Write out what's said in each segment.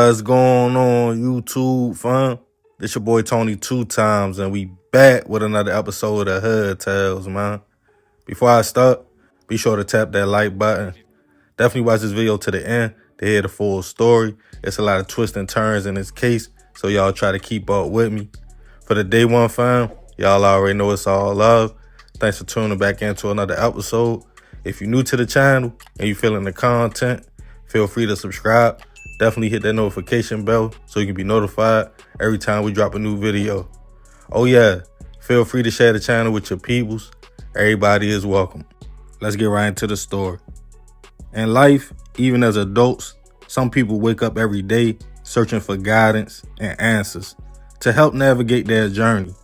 What's going on, YouTube, fam? This your boy Tony 2 times, and we back with another episode of Hood Tales, man. Before I start, be sure to tap that like button. Definitely watch this video to the end to hear the full story. It's a lot of twists and turns in this case, so y'all try to keep up with me. For the day one, fam, y'all already know it's all love. Thanks for tuning back into another episode. If you're new to the channel and you feeling the content, feel free to subscribe. Definitely hit that notification bell so you can be notified every time we drop a new video. Oh yeah, feel free to share the channel with your peoples. Everybody is welcome. Let's get right into the story. In life, even as adults, some people wake up every day searching for guidance and answers to help navigate their journey.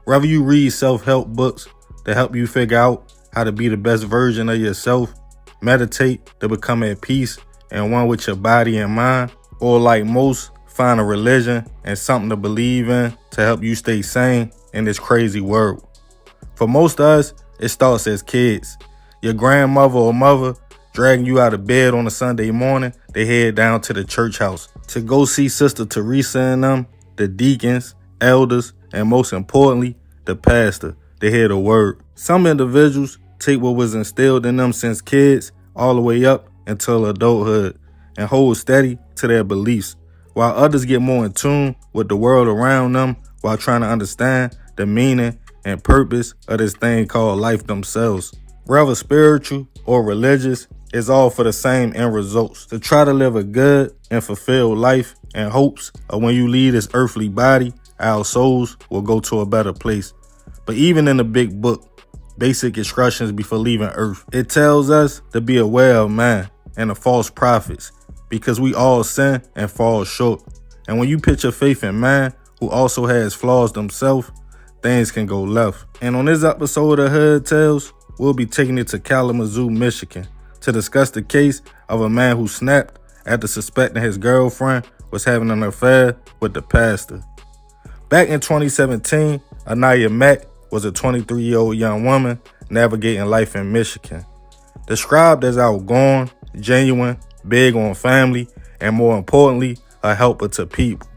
Whether you read self-help books to help you figure out how to be the best version of yourself, meditate to become at peace and one with your body and mind, or like most, find a religion and something to believe in to help you stay sane in this crazy world. For most of us, it starts as kids. Your grandmother or mother dragging you out of bed on a Sunday morning, they head down to the church house to go see Sister Teresa and them, the deacons, elders, and most importantly, the pastor, to hear the word. Some individuals take what was instilled in them since kids all the way up until adulthood and hold steady to their beliefs, while others get more in tune with the world around them while trying to understand the meaning and purpose of this thing called life themselves. Whether spiritual or religious, it's all for the same end results: to try to live a good and fulfilled life in hopes of when you leave this earthly body, our souls will go to a better place. But even in the big book, Basic Instructions Before Leaving Earth, it tells us to be aware of man and the false prophets, because we all sin and fall short. And when you put your faith in man, who also has flaws themselves, things can go left. And on this episode of Hood Tales, we'll be taking it to Kalamazoo, Michigan, to discuss the case of a man who snapped after suspecting his girlfriend was having an affair with the pastor. Back in 2017, Anaya Mack was a 23-year-old young woman navigating life in Michigan. Described as outgoing, genuine, big on family, and more importantly, a helper to people.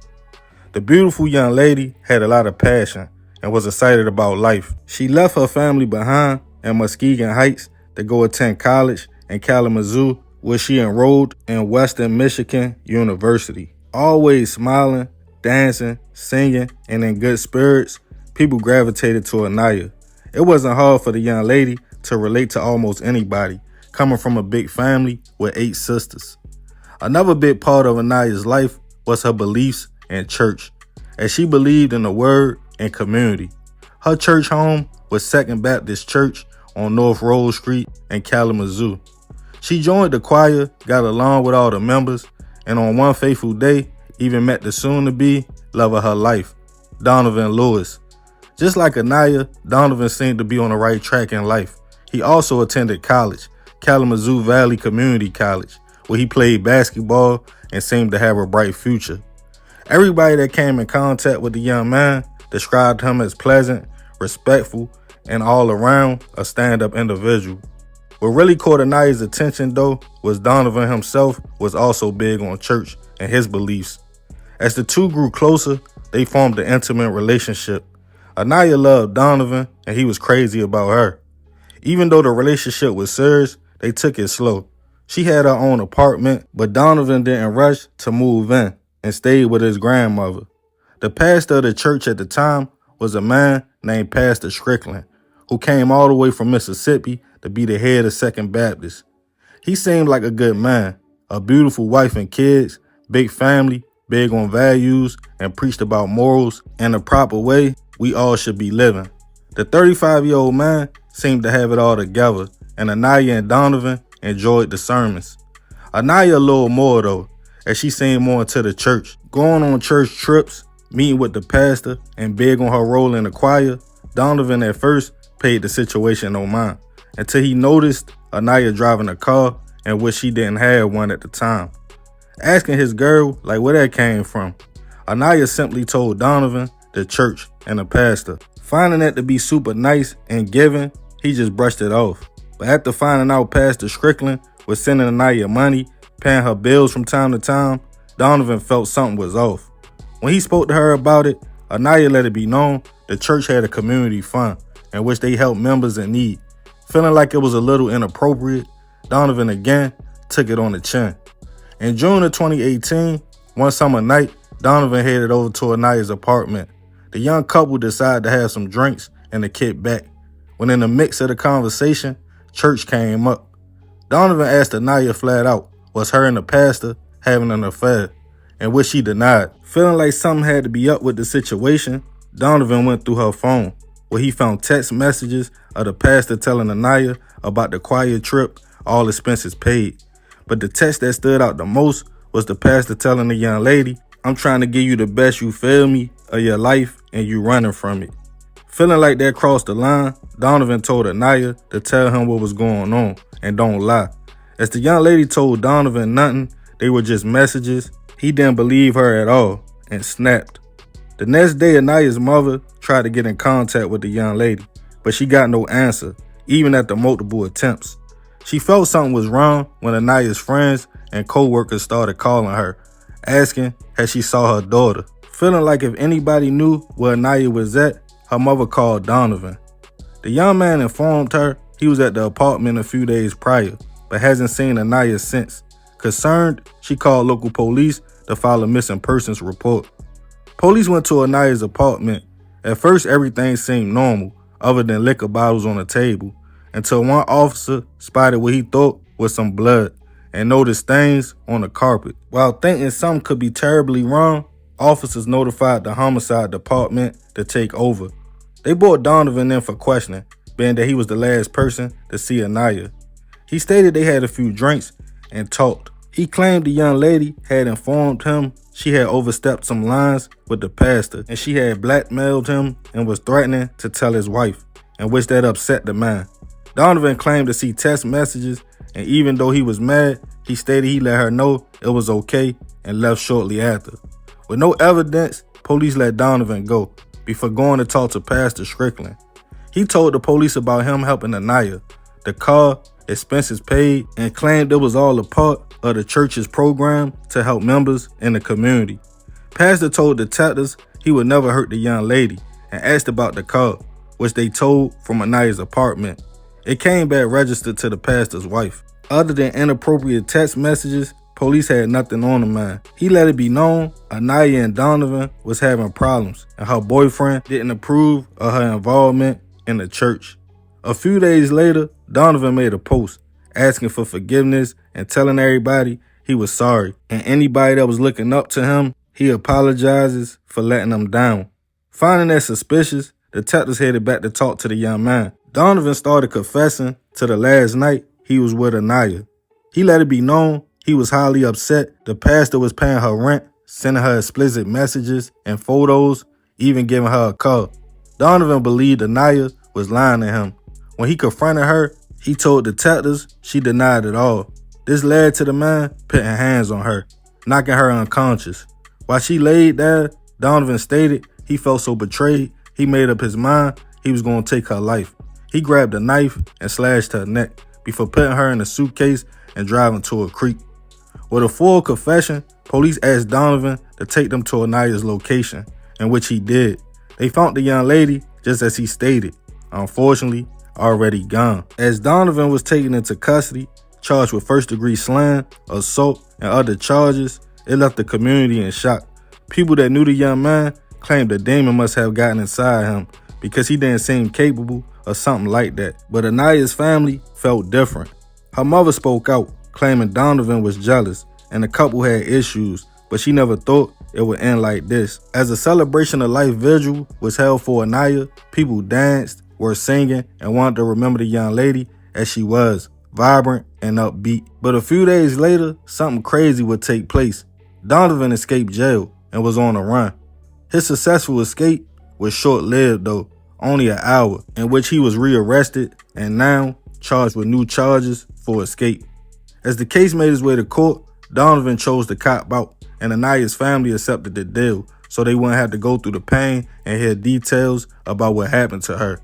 The beautiful young lady had a lot of passion and was excited about life. She left her family behind in Muskegon Heights to go attend college in Kalamazoo, where she enrolled in Western Michigan University. Always smiling, dancing, singing, and in good spirits, people gravitated to Anaya. It wasn't hard for the young lady to relate to almost anybody, coming from a big family with 8 sisters. Another big part of Anaya's life was her beliefs in church, as she believed in the word and community. Her church home was Second Baptist Church on North Road Street in Kalamazoo. She joined the choir, got along with all the members, and on one fateful day, even met the soon-to-be love of her life, Donovan Lewis. Just like Anaya, Donovan seemed to be on the right track in life. He also attended college, Kalamazoo Valley Community College, where he played basketball and seemed to have a bright future. Everybody that came in contact with the young man described him as pleasant, respectful, and all around a stand-up individual. What really caught Anaya's attention though was Donovan himself was also big on church and his beliefs. As the two grew closer, they formed an intimate relationship. Anaya loved Donovan and he was crazy about her. Even though the relationship was serious, they took it slow. She had her own apartment, but Donovan didn't rush to move in and stayed with his grandmother. The pastor of the church at the time was a man named Pastor Strickland, who came all the way from Mississippi to be the head of Second Baptist. He seemed like a good man, a beautiful wife and kids, big family, big on values, and preached about morals and the proper way we all should be living. The 35-year-old man seemed to have it all together, and Anaya and Donovan enjoyed the sermons. Anaya a little more though, as she seemed more into the church, going on church trips, meeting with the pastor, and big on her role in the choir. Donovan at first paid the situation no mind, until he noticed Anaya driving a car in which she didn't have one at the time. Asking his girl like where that came from, Anaya simply told Donovan the church and the pastor. Finding that to be super nice and giving, he just brushed it off. But after finding out Pastor Strickland was sending Anaya money, paying her bills from time to time, Donovan felt something was off. When he spoke to her about it, Anaya let it be known the church had a community fund in which they helped members in need. Feeling like it was a little inappropriate, Donovan again took it on the chin. In June of 2018, one summer night, Donovan headed over to Anaya's apartment. The young couple decided to have some drinks and to kick back. When in the mix of the conversation, church came up. Donovan asked Anaya flat out, was her and the pastor having an affair, in which she denied. Feeling like something had to be up with the situation, Donovan went through her phone, where he found text messages of the pastor telling Anaya about the choir trip, all expenses paid. But the text that stood out the most was the pastor telling the young lady, I'm trying to give you the best, you feel me, of your life, and you running from it. Feeling like that crossed the line, Donovan told Anaya to tell him what was going on, and don't lie. As the young lady told Donovan nothing, they were just messages, he didn't believe her at all, and snapped. The next day, Anaya's mother tried to get in contact with the young lady, but she got no answer, even after multiple attempts. She felt something was wrong when Anaya's friends and co-workers started calling her, asking had she saw her daughter. Feeling like if anybody knew where Anaya was at, her mother called Donovan. The young man informed her he was at the apartment a few days prior, but hasn't seen Anaya since. Concerned, she called local police to file a missing persons report. Police went to Anaya's apartment. At first, everything seemed normal, other than liquor bottles on the table, until one officer spotted what he thought was some blood and noticed stains on the carpet. While thinking something could be terribly wrong, officers notified the homicide department to take over. They brought Donovan in for questioning, being that he was the last person to see Anaya. He stated they had a few drinks and talked. He claimed the young lady had informed him she had overstepped some lines with the pastor and she had blackmailed him and was threatening to tell his wife, in which that upset the man. Donovan claimed to see text messages, and even though he was mad, he stated he let her know it was okay and left shortly after. With no evidence, police let Donovan go before going to talk to Pastor Strickland. He told the police about him helping Anaya, the car, expenses paid, and claimed it was all a part of the church's program to help members in the community. Pastor told detectives he would never hurt the young lady and asked about the car, which they told from Anaya's apartment. It came back registered to the pastor's wife. Other than inappropriate text messages, police had nothing on the man. He let it be known Anaya and Donovan was having problems and her boyfriend didn't approve of her involvement in the church. A few days later, Donovan made a post asking for forgiveness and telling everybody he was sorry, and anybody that was looking up to him, he apologizes for letting them down. Finding that suspicious, detectives headed back to talk to the young man. Donovan started confessing to the last night he was with Anaya. He let it be known he was highly upset the pastor was paying her rent, sending her explicit messages and photos, even giving her a car. Donovan believed Anaya was lying to him. When he confronted her, he told detectives she denied it all. This led to the man putting hands on her, knocking her unconscious. While she laid there, Donovan stated he felt so betrayed, he made up his mind he was going to take her life. He grabbed a knife and slashed her neck before putting her in a suitcase and driving to a creek. With a full confession, police asked Donovan to take them to Anaya's location, in which he did. They found the young lady just as he stated, unfortunately, already gone. As Donovan was taken into custody, charged with first-degree slaying, assault, and other charges, it left the community in shock. People that knew the young man claimed the demon must have gotten inside him because he didn't seem capable of something like that. But Anaya's family felt different. Her mother spoke out, claiming Donovan was jealous and the couple had issues, but she never thought it would end like this. As a celebration of life vigil was held for Anaya, people danced, were singing, and wanted to remember the young lady as she was, vibrant and upbeat. But a few days later, something crazy would take place. Donovan escaped jail and was on the run. His successful escape was short-lived though, only an hour, in which he was rearrested and now charged with new charges for escape. As the case made its way to court, Donovan chose to cop out, and Anaya's family accepted the deal so they wouldn't have to go through the pain and hear details about what happened to her.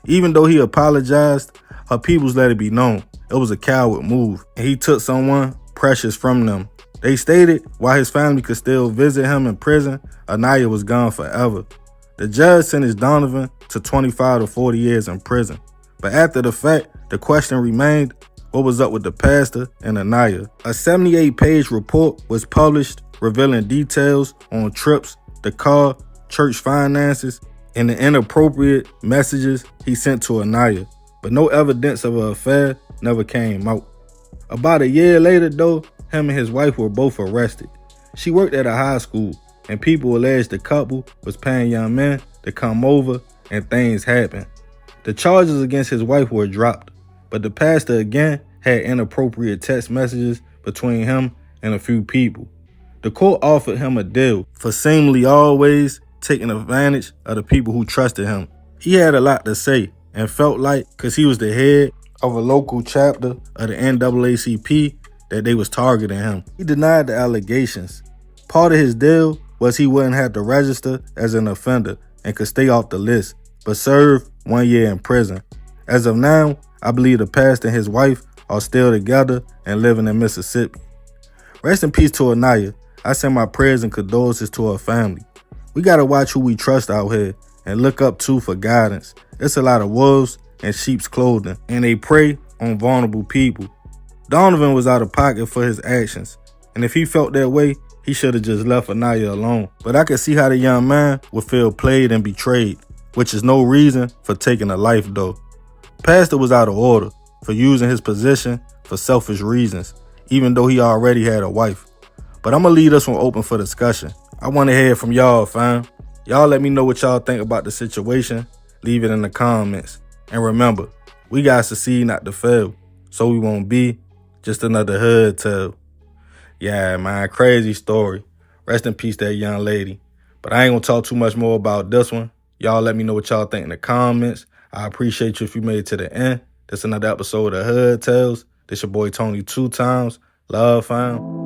Even though he apologized, her peoples let it be known it was a coward move, and he took someone precious from them. They stated while his family could still visit him in prison, Anaya was gone forever. The judge sentenced Donovan to 25 to 40 years in prison. But after the fact, the question remained, what was up with the pastor and Anaya? A 78-page report was published revealing details on trips, the car, church finances, and the inappropriate messages he sent to Anaya. But no evidence of an affair never came out. About a year later though, him and his wife were both arrested. She worked at a high school, and people alleged the couple was paying young men to come over and things happened. The charges against his wife were dropped, but the pastor again had inappropriate text messages between him and a few people. The court offered him a deal for seemingly always taking advantage of the people who trusted him. He had a lot to say and felt like because he was the head of a local chapter of the NAACP that they was targeting him. He denied the allegations. Part of his deal was he wouldn't have to register as an offender and could stay off the list, but serve 1 year in prison. As of now, I believe the pastor and his wife are still together and living in Mississippi. Rest in peace to Anaya. I send my prayers and condolences to her family. We gotta watch who we trust out here and look up to for guidance. It's a lot of wolves in sheep's clothing, and they prey on vulnerable people. Donovan was out of pocket for his actions, and if he felt that way, he should have just left Anaya alone. But I could see how the young man would feel played and betrayed, which is no reason for taking a life though. Pastor was out of order for using his position for selfish reasons, even though he already had a wife. But I'm gonna leave this one open for discussion. I want to hear from y'all, fam. Y'all let me know what y'all think about the situation. Leave it in the comments. And remember, we gotta succeed, not to fail, so we won't be just another Hood Tale. Yeah, man, crazy story. Rest in peace, that young lady. But I ain't gonna talk too much more about this one. Y'all let me know what y'all think in the comments. I appreciate you if you made it to the end. This another episode of Hood Tales. This your boy Tony 2 times. Love, fam.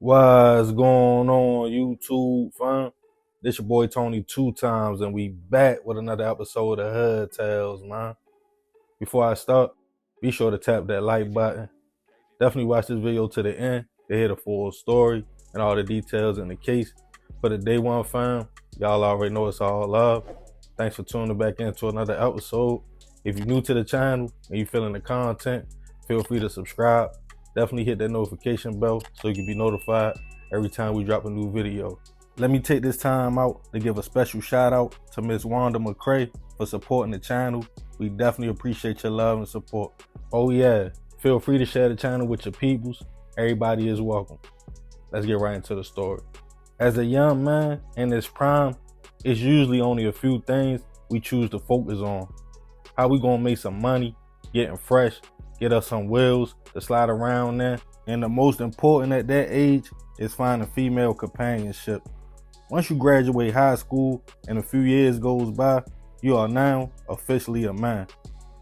What's going on, YouTube, fam? This your boy Tony 2 times, and we back with another episode of Hood Tales, man. Before I start, be sure to tap that like button. Definitely watch this video to the end to hear the full story and all the details in the case. For the day one, fam, y'all already know it's all love. Thanks for tuning back into another episode. If you're new to the channel and you feeling the content, feel free to subscribe. Definitely hit that notification bell so you can be notified every time we drop a new video. Let me take this time out to give a special shout out to Miss Wanda McCray for supporting the channel. We definitely appreciate your love and support. Oh yeah, feel free to share the channel with your peoples. Everybody is welcome. Let's get right into the story. As a young man in his prime, it's usually only a few things we choose to focus on. How we gonna make some money, getting fresh, get us some wheels to slide around there. And the most important at that age is finding female companionship. Once you graduate high school and a few years goes by, you are now officially a man.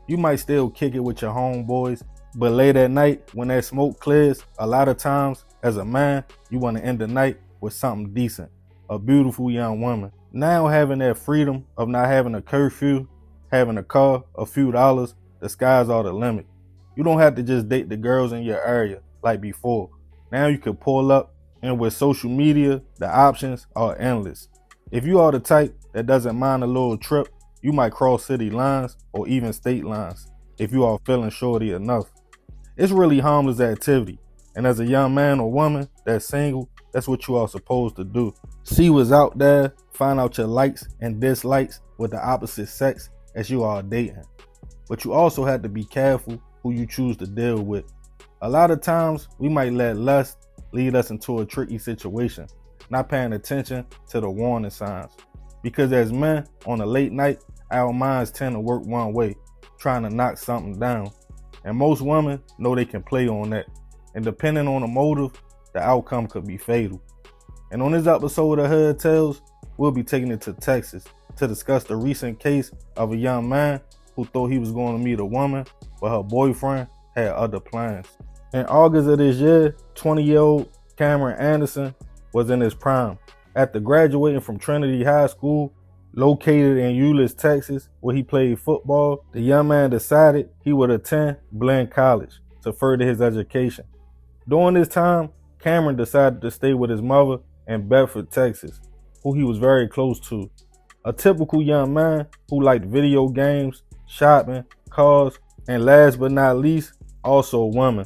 You might still kick it with your homeboys, but late at night when that smoke clears, a lot of times as a man, you want to end the night with something decent, a beautiful young woman. Now having that freedom of not having a curfew, having a car, a few dollars, the skies are the limit. You don't have to just date the girls in your area like before. Now you can pull up, and with social media, the options are endless. If you are the type that doesn't mind a little trip, you might cross city lines or even state lines if you are feeling shorty enough. It's really harmless activity, and as a young man or woman that's single, that's what you are supposed to do. See what's out there, find out your likes and dislikes with the opposite sex as you are dating. But you also have to be careful who you choose to deal with. A lot of times we might let lust lead us into a tricky situation, not paying attention to the warning signs. Because as men on a late night, our minds tend to work one way, trying to knock something down. And most women know they can play on that. And depending on the motive, the outcome could be fatal. And on this episode of Hood Tales, we'll be taking it to Texas to discuss the recent case of a young man who thought he was going to meet a woman, but her boyfriend had other plans. In August of this year, 20-year-old Cameron Anderson was in his prime. After graduating from Trinity High School, located in Euless, Texas, where he played football, the young man decided he would attend Blinn College to further his education. During this time, Cameron decided to stay with his mother in Bedford, Texas, who he was very close to. A typical young man who liked video games, shopping, cars, and last but not least, also women.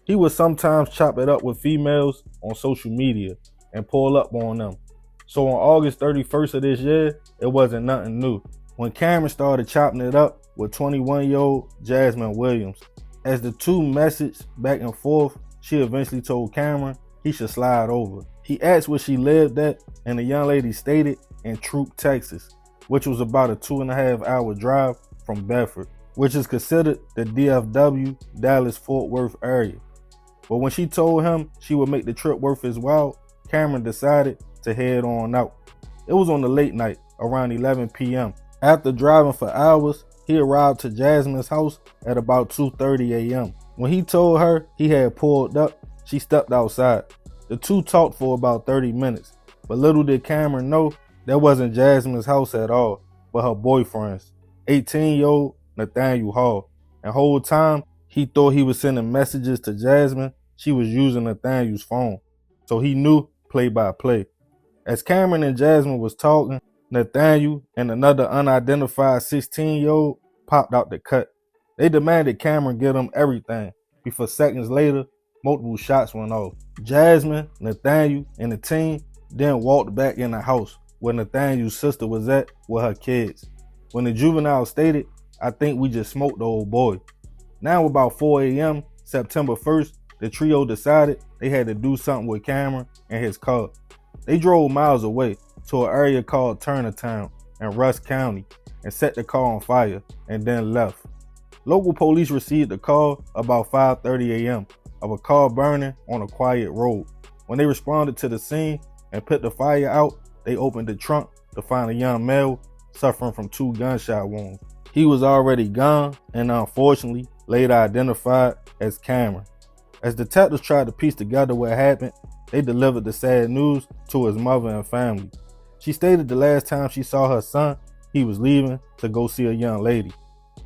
He would sometimes chop it up with females on social media and pull up on them. So on August 31st of this year, it wasn't nothing new when Cameron started chopping it up with 21-year-old Jasmine Williams. As the two messaged back and forth, she eventually told Cameron he should slide over. He asked where she lived at, and the young lady stated in Troop, Texas, which was about a 2.5-hour drive from Bedford, which is considered the DFW, Dallas-Fort Worth area. But when she told him she would make the trip worth his while, Cameron decided to head on out. It was on the late night, around 11 p.m. After driving for hours, he arrived to Jasmine's house at about 2:30 a.m. When he told her he had pulled up, she stepped outside. The two talked for about 30 minutes, but little did Cameron know that wasn't Jasmine's house at all, but her boyfriend's, 18-year-old Nathaniel Hall. And the whole time, he thought he was sending messages to Jasmine. She was using Nathaniel's phone, so he knew play by play. As Cameron and Jasmine was talking, Nathaniel and another unidentified 16-year-old popped out the cut. They demanded Cameron give them everything. Before seconds later, multiple shots went off. Jasmine, Nathaniel, and the team then walked back in the house where Nathaniel's sister was at with her kids. When the juvenile stated, "I think we just smoked the old boy." Now about 4 a.m., September 1st, the trio decided they had to do something with Cameron and his car. They drove miles away to an area called Turnertown in Russ County and set the car on fire and then left. Local police received a call about 5:30 a.m. of a car burning on a quiet road. When they responded to the scene and put the fire out, they opened the trunk to find a young male suffering from 2 gunshot wounds. He was already gone and unfortunately later identified as Cameron. As detectives tried to piece together what happened, they delivered the sad news to his mother and family. She stated the last time she saw her son, he was leaving to go see a young lady.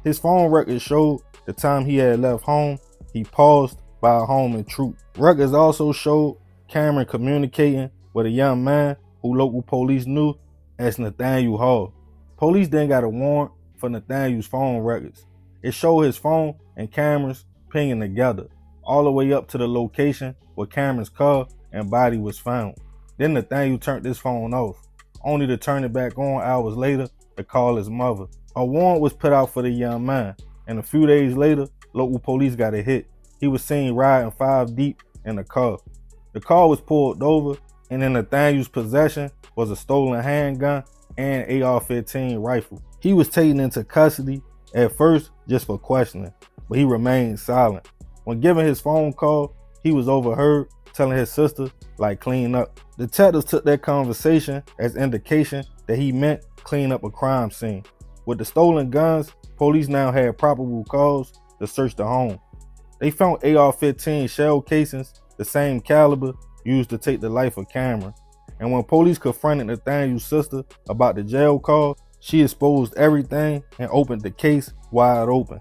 His phone records showed the time he had left home. He paused by a home in Troop. Records also showed Cameron communicating with a young man who local police knew as Nathaniel Hall. Police then got a warrant for Nathaniel's phone records. It showed his phone and Cameron's pinging together, all the way up to the location where Cameron's car and body was found. Then Nathaniel turned his phone off, only to turn it back on hours later to call his mother. A warrant was put out for the young man, and a few days later, local police got a hit. He was seen riding 5 deep in a car. The car was pulled over, and in Nathaniel's possession was a stolen handgun and AR-15 rifle. He was taken into custody at first just for questioning, but he remained silent. When given his phone call, he was overheard telling his sister, like, clean up. Detectives took that conversation as indication that he meant clean up a crime scene. With the stolen guns, police now had probable cause to search the home. They found AR-15 shell casings, the same caliber used to take the life of Cameron. And when police confronted Nathaniel's sister about the jail call, she exposed everything and opened the case wide open.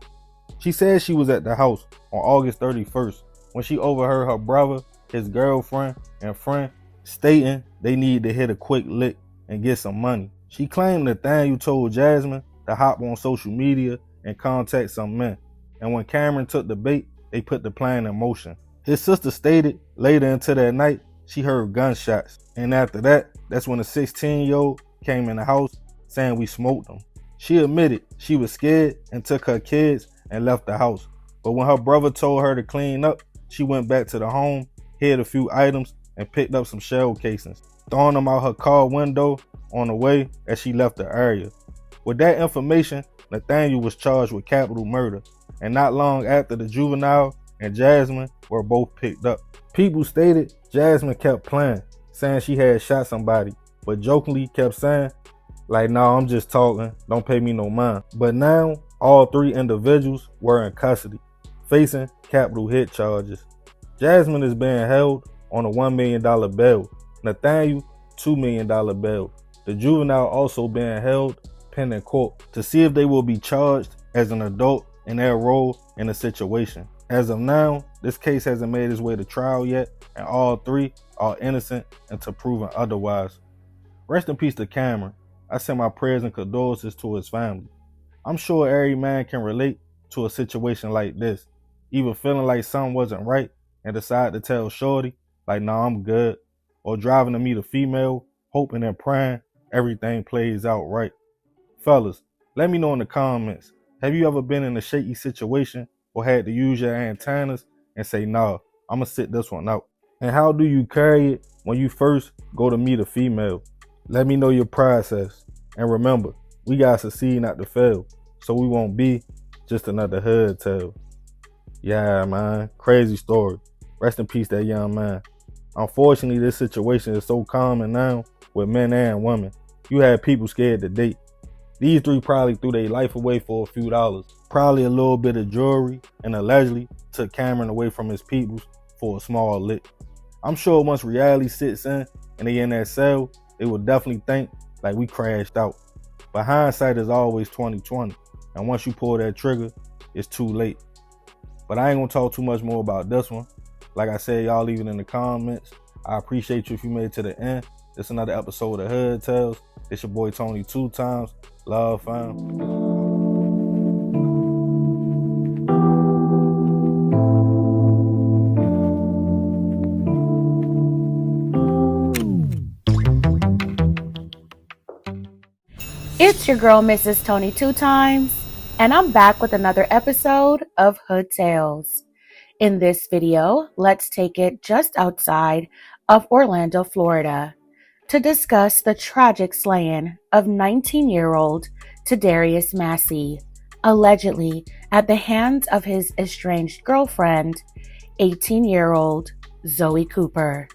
She said she was at the house on August 31st when she overheard her brother, his girlfriend, and friend stating they needed to hit a quick lick and get some money. She claimed Nathaniel told Jasmine to hop on social media and contact some men. And when Cameron took the bait, they put the plan in motion. His sister stated later into that night she heard gunshots. And after that, that's when a 16-year-old came in the house saying we smoked them. She admitted she was scared and took her kids and left the house. But when her brother told her to clean up, she went back to the home, hid a few items, and picked up some shell casings, throwing them out her car window on the way as she left the area. With that information, Nathaniel was charged with capital murder, and not long after, the juvenile and Jasmine were both picked up. People stated Jasmine kept playing, saying she had shot somebody, but jokingly kept saying, like, "Nah, I'm just talking, don't pay me no mind." But now, all 3 individuals were in custody, facing capital hit charges. Jasmine is being held on a $1 million bail. Nathaniel, $2 million bail. The juvenile also being held pending court to see if they will be charged as an adult in their role in the situation. As of now, this case hasn't made its way to trial yet, and all three are innocent until proven otherwise. Rest in peace to Cameron. I send my prayers and condolences to his family. I'm sure every man can relate to a situation like this, either feeling like something wasn't right and decide to tell shorty, like, nah, I'm good, or driving to meet a female, hoping and praying everything plays out right. Fellas, let me know in the comments, have you ever been in a shaky situation or had to use your antennas and say, nah, I'ma sit this one out? And how do you carry it when you first go to meet a female? Let me know your process. And remember, we gotta succeed not to fail, so we won't be just another Hood Tale. Yeah, man, crazy story. Rest in peace, that young man. Unfortunately, this situation is so common now with men and women. You had people scared to date. These three probably threw their life away for a few dollars. Probably a little bit of jewelry, and allegedly took Cameron away from his peoples for a small lick. I'm sure once reality sits in and they in that cell, they will definitely think like we crashed out. But hindsight is always 20/20. And once you pull that trigger, it's too late. But I ain't gonna talk too much more about this one. Like I said, y'all leave it in the comments. I appreciate you if you made it to the end. It's another episode of Hood Tales. It's your boy Tony 2 times. Love, fam. It's your girl, Mrs. Tony 2 times, and I'm back with another episode of Hood Tales. In this video, let's take it just outside of Orlando, Florida, to discuss the tragic slaying of 19-year-old Tarius Massie, allegedly at the hands of his estranged girlfriend, 18-year-old Zoe Cooper.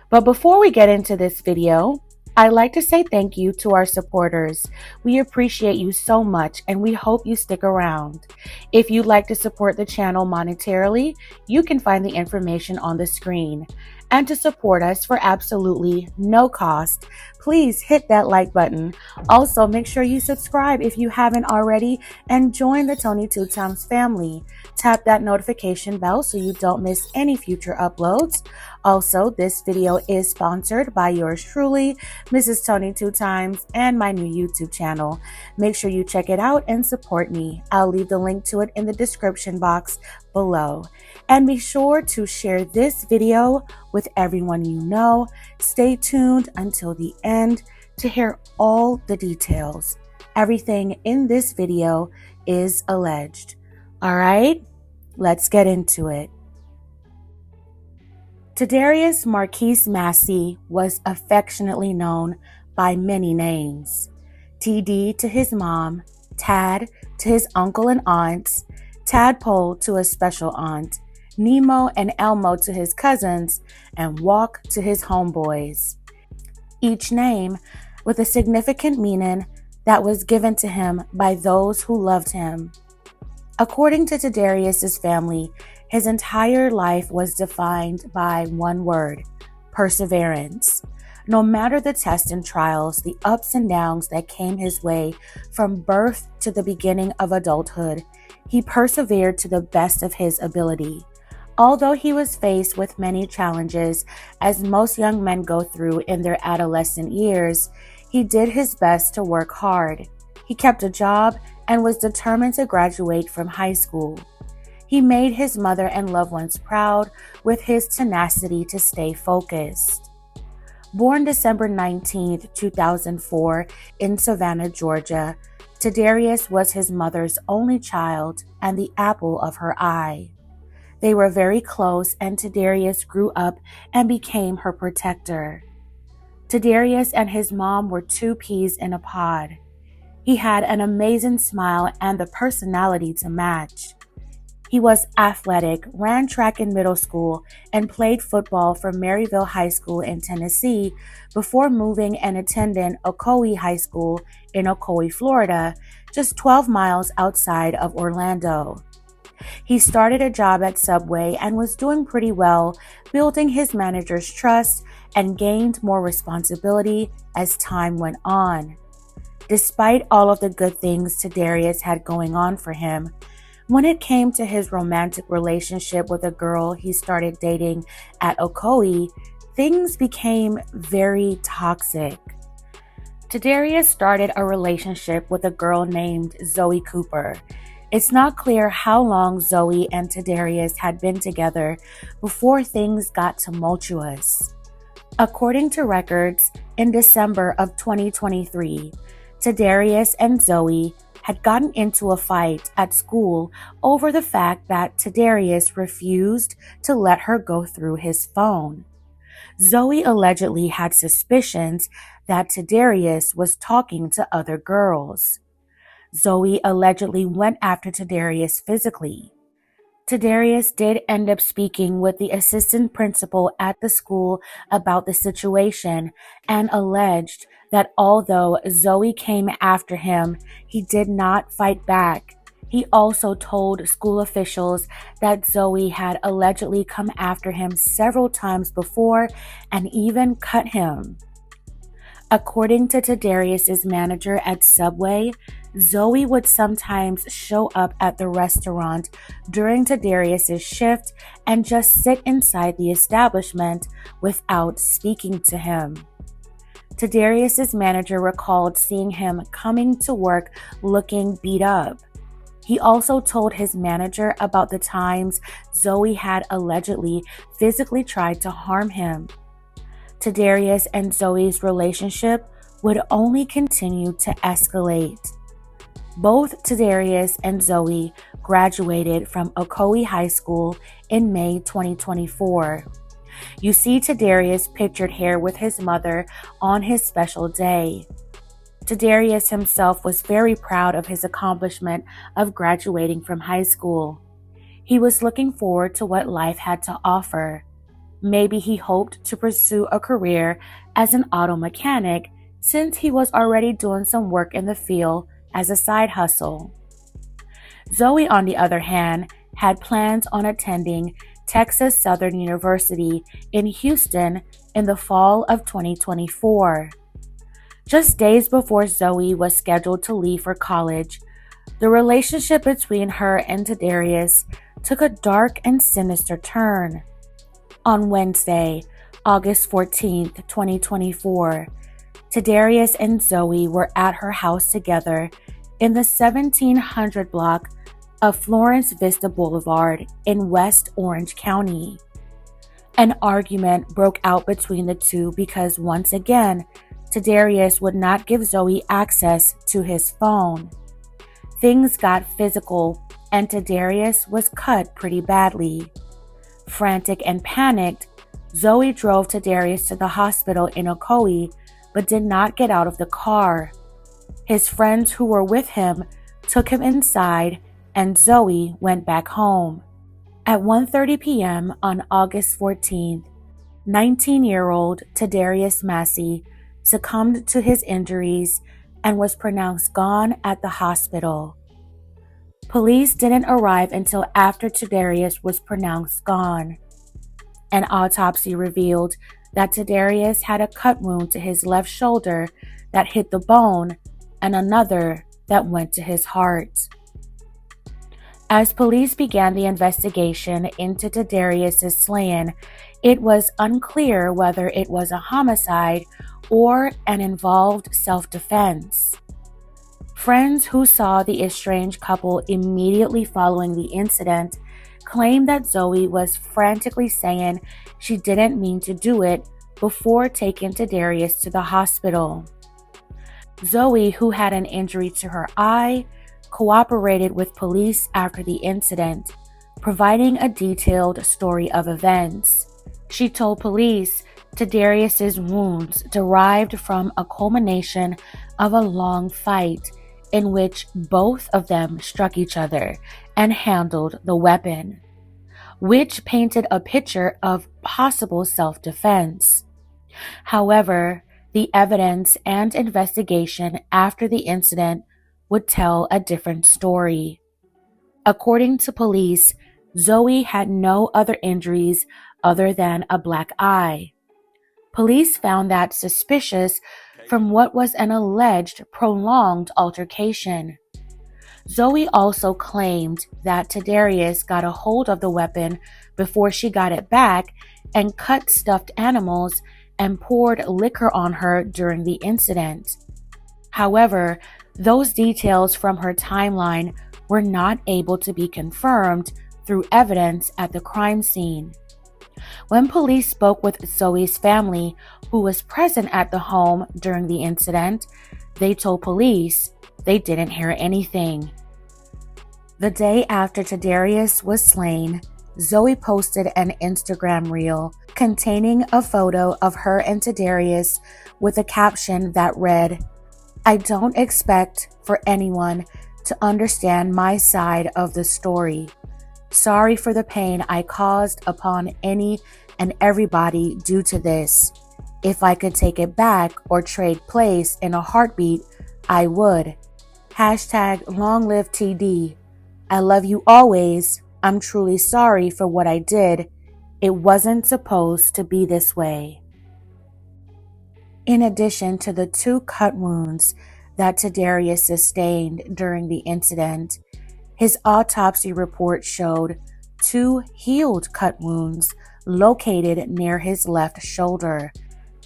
But before we get into this video, I'd like to say thank you to our supporters. We appreciate you so much and we hope you stick around. If you'd like to support the channel monetarily, you can find the information on the screen. And to support us for absolutely no cost, please hit that like button. Also, make sure you subscribe if you haven't already and join the Tony 2 times family. Tap that notification bell so you don't miss any future uploads. Also, this video is sponsored by yours truly, Mrs. Tony 2 times, and my new YouTube channel. Make sure you check it out and support me. I'll leave the link to it in the description box below. And be sure to share this video with everyone you know. Stay tuned until the end to hear all the details. Everything in this video is alleged. All right, let's get into it. Tarius Marquise Massie was affectionately known by many names. TD to his mom, Tad to his uncle and aunts, Tadpole to a special aunt, Nemo and Elmo to his cousins, and Walk to his homeboys. Each name with a significant meaning that was given to him by those who loved him. According to Tarius's family, his entire life was defined by one word: perseverance. No matter the tests and trials, the ups and downs that came his way from birth to the beginning of adulthood, he persevered to the best of his ability. Although he was faced with many challenges, as most young men go through in their adolescent years, he did his best to work hard. He kept a job and was determined to graduate from high school. He made his mother and loved ones proud with his tenacity to stay focused. Born December 19, 2004 in Savannah, Georgia, Tarius was his mother's only child and the apple of her eye. They were very close, and Tarius grew up and became her protector. Tarius and his mom were two peas in a pod. He had an amazing smile and the personality to match. He was athletic, ran track in middle school, and played football for Maryville High School in Tennessee before moving and attending Ocoee High School in Ocoee, Florida, just 12 miles outside of Orlando. He started a job at Subway and was doing pretty well, building his manager's trust and gained more responsibility as time went on. Despite all of the good things Tarius had going on for him, when it came to his romantic relationship with a girl he started dating at Ocoee, things became very toxic. Tarius started a relationship with a girl named Zoe Cooper. It's not clear how long Zoe and Tarius had been together before things got tumultuous. According to records, in December of 2023, Tarius and Zoe had gotten into a fight at school over the fact that Tarius refused to let her go through his phone. Zoe allegedly had suspicions that Tarius was talking to other girls. Zoe allegedly went after Tarius physically. Tarius did end up speaking with the assistant principal at the school about the situation and alleged that although Zoe came after him, he did not fight back. He also told school officials that Zoe had allegedly come after him several times before and even cut him. According to Tarius's manager at Subway, Zoe would sometimes show up at the restaurant during Tarius's shift and just sit inside the establishment without speaking to him. Tarius's manager recalled seeing him coming to work looking beat up. He also told his manager about the times Zoe had allegedly physically tried to harm him. Tarius and Zoe's relationship would only continue to escalate. Both Tarius and Zoe graduated from Ocoee High School in May 2024. You see Tarius pictured here with his mother on his special day. Tarius himself was very proud of his accomplishment of graduating from high school. He was looking forward to what life had to offer. Maybe he hoped to pursue a career as an auto mechanic since he was already doing some work in the field as a side hustle. Zoe, on the other hand, had plans on attending Texas Southern University in Houston in the fall of 2024. Just days before Zoe was scheduled to leave for college, the relationship between her and Tarius took a dark and sinister turn. On Wednesday, August 14th, 2024, Tarius and Zoe were at her house together in the 1700 block of Florence Vista Boulevard in West Orange County. An argument broke out between the two because once again, Tarius would not give Zoe access to his phone. Things got physical and Tarius was cut pretty badly. Frantic and panicked, Zoe drove Tarius to the hospital in Ocoee but did not get out of the car. His friends who were with him took him inside and Zoe went back home. At 1:30 p.m. on August 14th, 19-year-old Tarius Massie succumbed to his injuries and was pronounced gone at the hospital. Police didn't arrive until after Tarius was pronounced gone. An autopsy revealed that Tarius had a cut wound to his left shoulder that hit the bone and another that went to his heart. As police began the investigation into Tarius's slaying, it was unclear whether it was a homicide or an involved self-defense. Friends who saw the estranged couple immediately following the incident claimed that Zoe was frantically saying she didn't mean to do it before taking Tarius to the hospital. Zoe, who had an injury to her eye, cooperated with police after the incident, providing a detailed story of events. She told police Tarius's wounds derived from a culmination of a long fight in which both of them struck each other and handled the weapon, which painted a picture of possible self-defense. However, the evidence and investigation after the incident would tell a different story. According to police, Zoe had no other injuries other than a black eye. Police found that suspicious from what was an alleged prolonged altercation. Zoe also claimed that Tarius got a hold of the weapon before she got it back and cut stuffed animals and poured liquor on her during the incident. However, those details from her timeline were not able to be confirmed through evidence at the crime scene. When police spoke with Zoe's family, who was present at the home during the incident, they told police they didn't hear anything. The day after Tarius was slain, Zoe posted an Instagram reel containing a photo of her and Tarius with a caption that read, "I don't expect for anyone to understand my side of the story. Sorry for the pain I caused upon any and everybody due to this. If I could take it back or trade place in a heartbeat, I would. Hashtag long live TD. I love you always. I'm truly sorry for what I did. It wasn't supposed to be this way." In addition to the 2 cut wounds that Tarius sustained during the incident, his autopsy report showed 2 healed cut wounds located near his left shoulder,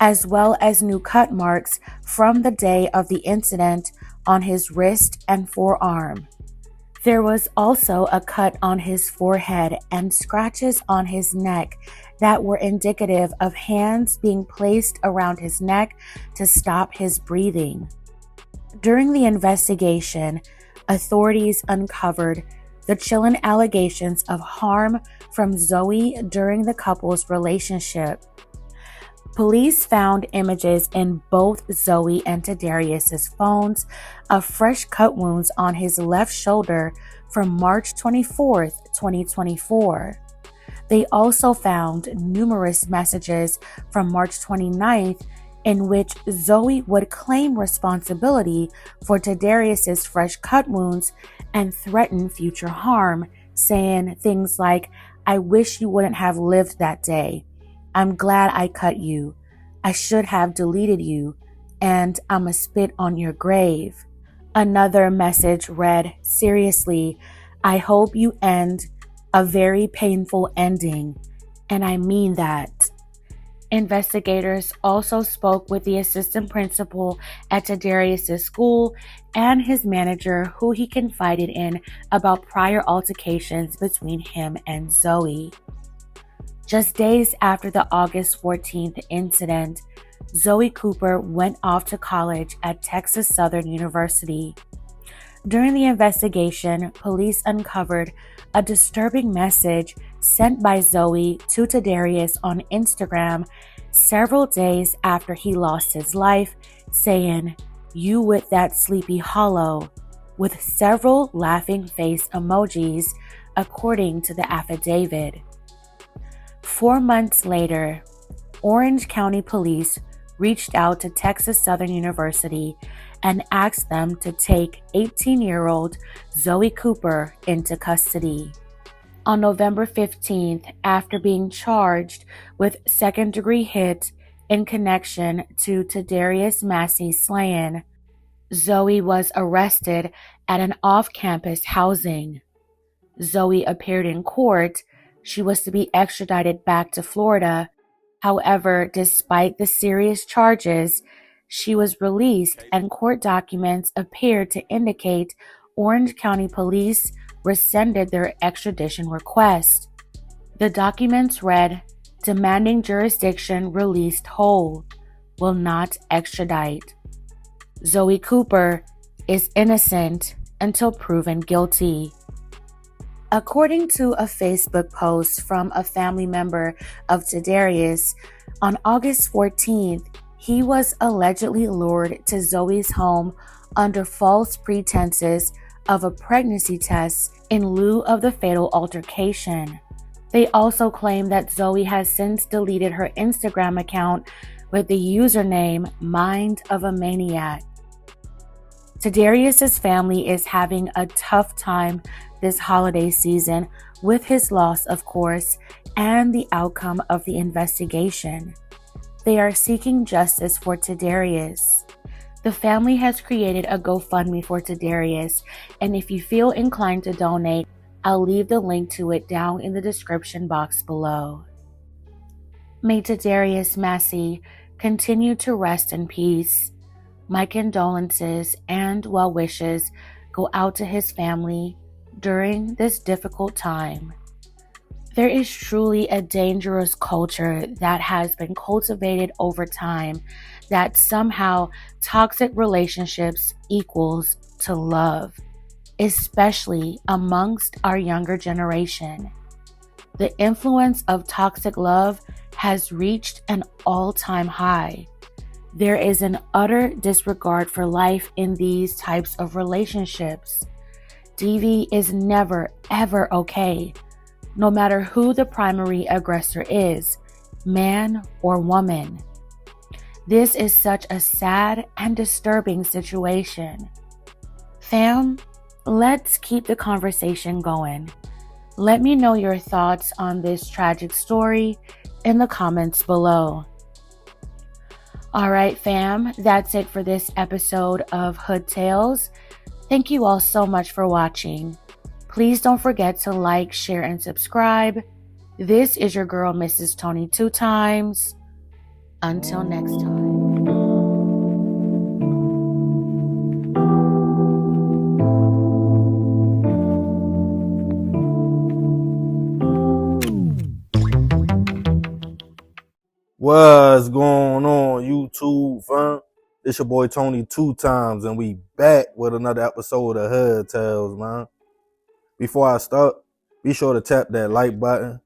as well as new cut marks from the day of the incident on his wrist and forearm. There was also a cut on his forehead and scratches on his neck that were indicative of hands being placed around his neck to stop his breathing. During the investigation, authorities uncovered the chilling allegations of harm from Zoe during the couple's relationship. Police found images in both Zoe and Tarius's phones of fresh cut wounds on his left shoulder from March 24, 2024. They also found numerous messages from March 29th in which Zoe would claim responsibility for Tarius's fresh cut wounds and threaten future harm, saying things like, "I wish you wouldn't have lived that day. I'm glad I cut you. I should have deleted you. And I'ma spit on your grave." Another message read, "Seriously, I hope you end a very painful ending. And I mean that." Investigators also spoke with the assistant principal at Tarius' school and his manager, who he confided in about prior altercations between him and Zoe. Just days after the August 14th incident, Zoe Cooper went off to college at Texas Southern University. During the investigation, police uncovered a disturbing message sent by Zoe to Tarius on Instagram several days after he lost his life, saying, "You with that sleepy hollow," with several laughing face emojis, according to the affidavit. 4 months later, Orange County Police reached out to Texas Southern University and asked them to take 18-year-old Zoe Cooper into custody. On November 15th, after being charged with second-degree hit in connection to Tarius Massie's slaying, Zoe was arrested at an off-campus housing. Zoe appeared in court. She was to be extradited back to Florida. However, despite the serious charges, she was released, and court documents appeared to indicate Orange County Police rescinded their extradition request. The documents read, "Demanding jurisdiction released whole. Will not extradite. Zoe Cooper is innocent until proven guilty." According to a Facebook post from a family member of Tarius, on August 14th, he was allegedly lured to Zoe's home under false pretenses of a pregnancy test in lieu of the fatal altercation. They also claim that Zoe has since deleted her Instagram account with the username Mind of a Maniac. Tarius's family is having a tough time this holiday season with his loss, of course, and the outcome of the investigation. They are seeking justice for Tarius. The family has created a GoFundMe for Tarius, and if you feel inclined to donate, I'll leave the link to it down in the description box below. May Tarius Massie continue to rest in peace. My condolences and well wishes go out to his family during this difficult time. There is truly a dangerous culture that has been cultivated over time that somehow toxic relationships equals to love, especially amongst our younger generation. The influence of toxic love has reached an all-time high. There is an utter disregard for life in these types of relationships. DV is never, ever okay, no matter who the primary aggressor is, man or woman. This is such a sad and disturbing situation. Fam, let's keep the conversation going. Let me know your thoughts on this tragic story in the comments below. Alright fam, that's it for this episode of Hood Tales. Thank you all so much for watching. Please don't forget to like, share, and subscribe. This is your girl, Mrs. Tony 2 times. Until next time. What's going on, YouTube, fam? It's your boy Tony 2 times, and we back with another episode of Hood Tales, man. Before I start, be sure to tap that like button.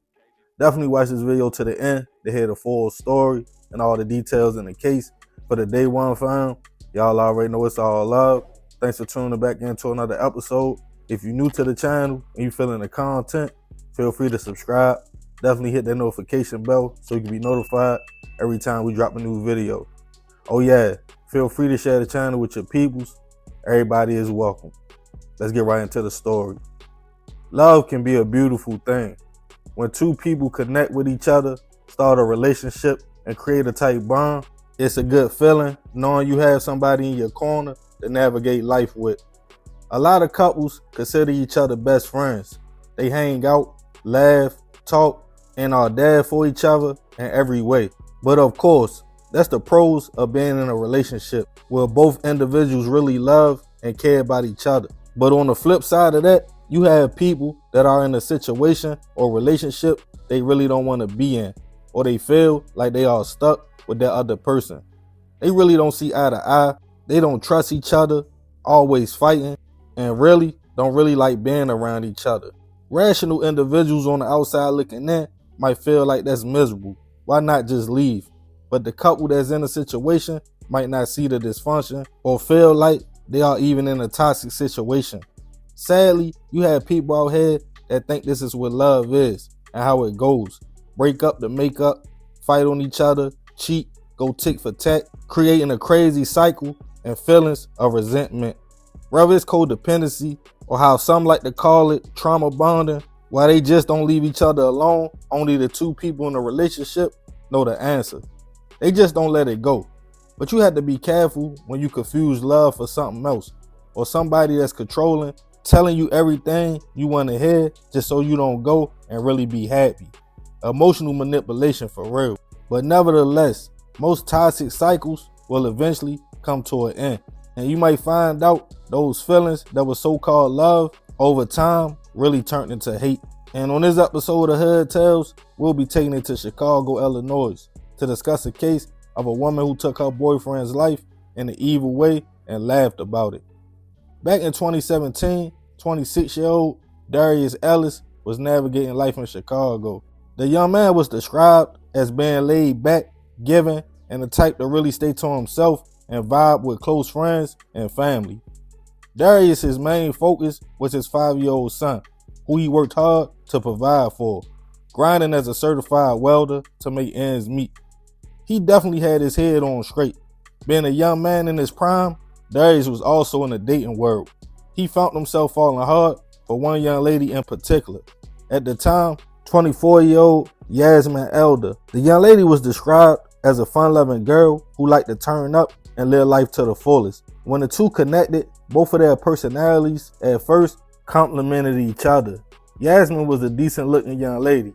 Definitely watch this video to the end to hear the full story and all the details in the case. For the day one, fam, y'all already know it's all love. Thanks for tuning back into another episode. If you're new to the channel and you feeling the content, feel free to subscribe. Definitely hit that notification bell so you can be notified every time we drop a new video. Oh yeah, feel free to share the channel with your peoples. Everybody is welcome. Let's get right into the story. Love can be a beautiful thing. When two people connect with each other, start a relationship, and create a tight bond, it's a good feeling knowing you have somebody in your corner to navigate life with. A lot of couples consider each other best friends. They hang out, laugh, talk, and are there for each other in every way. But of course, that's the pros of being in a relationship where both individuals really love and care about each other. But on the flip side of that, you have people that are in a situation or relationship they really don't want to be in, or they feel like they are stuck with that other person. They really don't see eye to eye. They don't trust each other, always fighting, and really don't really like being around each other. Rational individuals on the outside looking in might feel like that's miserable. Why not just leave? But the couple that's in a situation might not see the dysfunction or feel like they are even in a toxic situation. Sadly, you have people out here that think this is what love is and how it goes. Break up to make up, fight on each other, cheat, go tick for tack, creating a crazy cycle and feelings of resentment. Whether it's codependency or how some like to call it trauma bonding, why they just don't leave each other alone, only the two people in a relationship know the answer. They just don't let it go. But you have to be careful when you confuse love for something else, or somebody that's controlling, telling you everything you want to hear just so you don't go and really be happy. Emotional manipulation for real. But nevertheless, most toxic cycles will eventually come to an end. And you might find out those feelings that were so-called love over time really turned into hate. And on this episode of Hood Tales, we'll be taking it to Chicago, Illinois to discuss a case of a woman who took her boyfriend's life in an evil way and laughed about it. Back in 2017, 26-year-old Tarius Ellis was navigating life in Chicago. The young man was described as being laid back, giving, and the type to really stay to himself and vibe with close friends and family. Tarius' main focus was his 5-year-old son, who he worked hard to provide for, grinding as a certified welder to make ends meet. He definitely had his head on straight. Being a young man in his prime, Darius was also in the dating world. He found himself falling hard for one young lady in particular. At the time, 24-year-old Yasmin Elder. The young lady was described as a fun-loving girl who liked to turn up and live life to the fullest. When the two connected, both of their personalities at first complemented each other. Yasmin was a decent-looking young lady,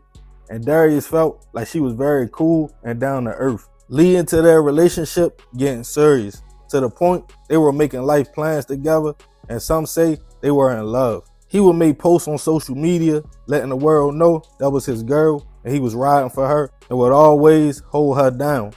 and Darius felt like she was very cool and down to earth, leading to their relationship getting serious, to the point they were making life plans together, and some say they were in love. He would make posts on social media letting the world know that was his girl and he was riding for her and would always hold her down.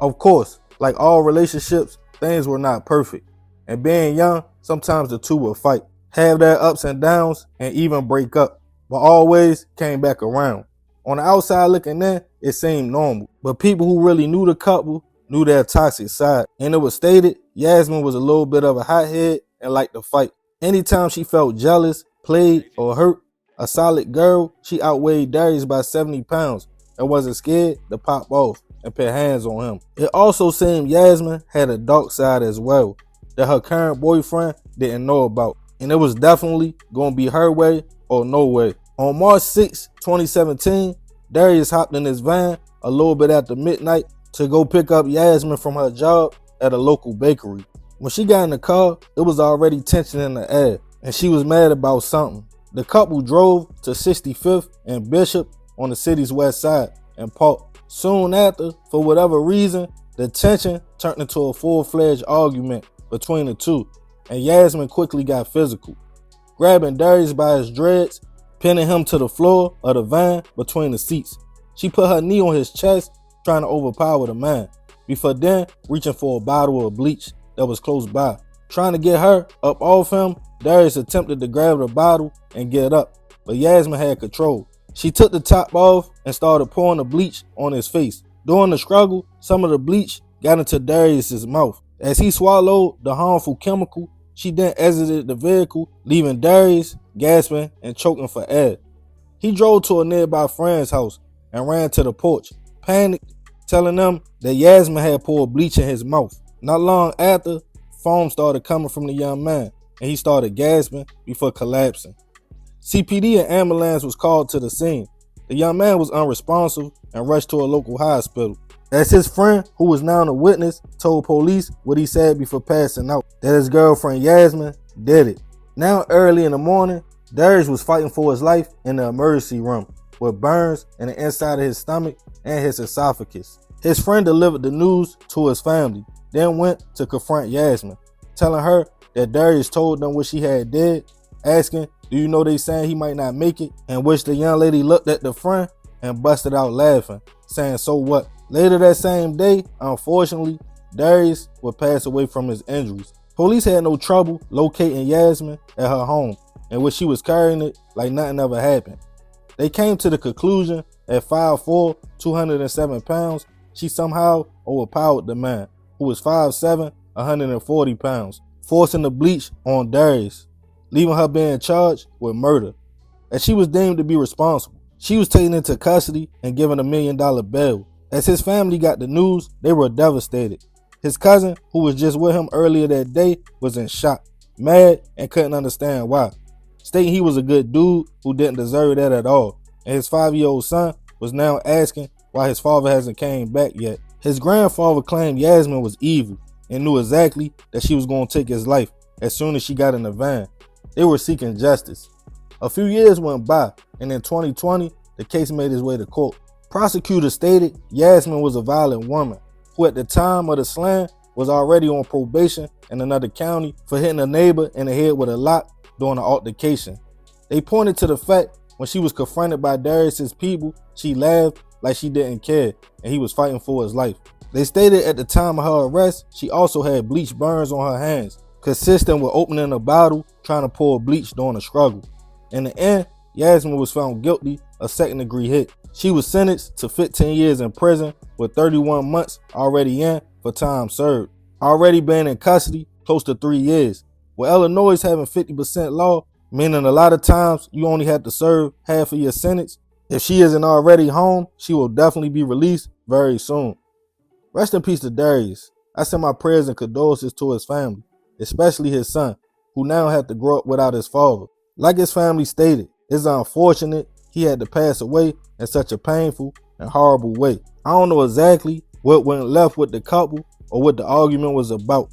Of course, like all relationships, things were not perfect, and being young, sometimes the two would fight, have their ups and downs, and even break up, but always came back around. On the outside looking in, it seemed normal, but people who really knew the couple knew their toxic side, and it was stated Yasmin was a little bit of a hothead and liked to fight. Anytime she felt jealous, played, or hurt, a solid girl, she outweighed Darius by 70 pounds and wasn't scared to pop off and put hands on him. It also seemed Yasmin had a dark side as well that her current boyfriend didn't know about, and it was definitely going to be her way or no way. On March 6, 2017, Darius hopped in his van a little bit after midnight to go pick up Yasmin from her job at a local bakery. When she got in the car, it was already tension in the air, and she was mad about something. The couple drove to 65th and Bishop on the city's west side and parked. Soon after, for whatever reason, the tension turned into a full-fledged argument between the two, and Yasmin quickly got physical, grabbing Darius by his dreads, pinning him to the floor of the van between the seats. She put her knee on his chest, trying to overpower the man, before then reaching for a bottle of bleach that was close by. Trying to get her up off him, Darius attempted to grab the bottle and get up, but Yasmin had control. She took the top off and started pouring the bleach on his face. During the struggle, some of the bleach got into Darius's mouth. As he swallowed the harmful chemical, she then exited the vehicle, leaving Darius gasping and choking for air. He drove to a nearby friend's house and ran to the porch, panicked, telling them that Yasmin had poured bleach in his mouth. Not long after, foam started coming from the young man, and he started gasping before collapsing. CPD and ambulance was called to the scene. The young man was unresponsive and rushed to a local hospital. As his friend, who was now a witness, told police what he said before passing out, that his girlfriend Yasmin did it. Now early in the morning, Darius was fighting for his life in the emergency room with burns in the inside of his stomach and his esophagus. His friend delivered the news to his family, then went to confront Yasmin, telling her that Darius told them what she had did, asking, "Do you know they saying he might not make it?" In which the young lady looked at the friend and busted out laughing, saying, "So what?" Later that same day, unfortunately, Darius would pass away from his injuries. Police had no trouble locating Yasmin at her home, in which she was carrying it like nothing ever happened. They came to the conclusion at 5'4", 207 pounds, she somehow overpowered the man, who was 5'7", 140 pounds, forcing the bleach on Darius, leaving her being charged with murder. As she was deemed to be responsible, she was taken into custody and given $1 million bail. As his family got the news, they were devastated. His cousin, who was just with him earlier that day, was in shock, mad, and couldn't understand why, stating he was a good dude who didn't deserve that at all. And his 5-year-old son was now asking why his father hasn't came back yet. His grandfather claimed Yasmin was evil and knew exactly that she was going to take his life as soon as she got in the van. They were seeking justice. A few years went by, and in 2020, the case made its way to court. Prosecutors stated Yasmin was a violent woman who at the time of the slam was already on probation in another county for hitting a neighbor in the head with a lock during an altercation. They pointed to the fact when she was confronted by Darius's people, she laughed like she didn't care and he was fighting for his life. They stated at the time of her arrest, she also had bleach burns on her hands, consistent with opening a bottle trying to pour bleach during a struggle. In the end, Yasmin was found guilty of second-degree hit. She was sentenced to 15 years in prison with 31 months already in for time served. Already been in custody close to 3 years. With Illinois having 50% law, meaning a lot of times you only have to serve half of your sentence, if she isn't already home, she will definitely be released very soon. Rest in peace to Darius. I send my prayers and condolences to his family. especially his son, who now had to grow up without his father. Like his family stated, it's unfortunate he had to pass away in such a painful and horrible way. I don't know exactly what went left with the couple or what the argument was about,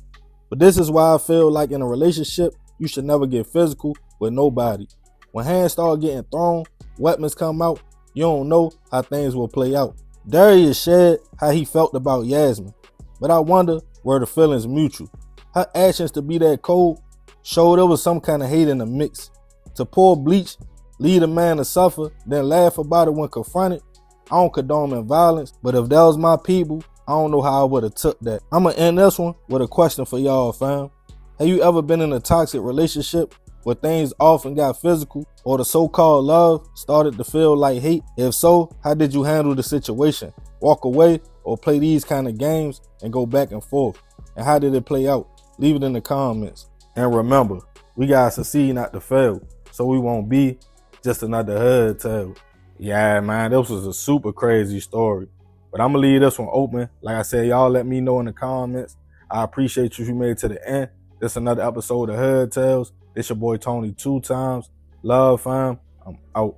but this is why I feel like in a relationship, you should never get physical with nobody. When hands start getting thrown, weapons come out, you don't know how things will play out. Tarius shared how he felt about Yasmin, but I wonder were the feelings mutual. Her actions to be that cold showed there was some kind of hate in the mix. To pour bleach, lead a man to suffer, then laugh about it when confronted, I don't condone violence, but if that was my people, I don't know how I would have took that. I'ma end this one with a question for y'all, fam. Have you ever been in a toxic relationship where things often got physical or the so-called love started to feel like hate? If so, how did you handle the situation? Walk away or play these kind of games and go back and forth? And how did it play out? Leave it in the comments. And remember, we gotta succeed not to fail, so we won't be just another Hood Tale. Yeah, man, this was a super crazy story. But I'm gonna leave this one open. Like I said, y'all let me know in the comments. I appreciate you if you made it to the end. This another episode of Hood Tales. It's your boy Tony 2 times. Love, fam. I'm out.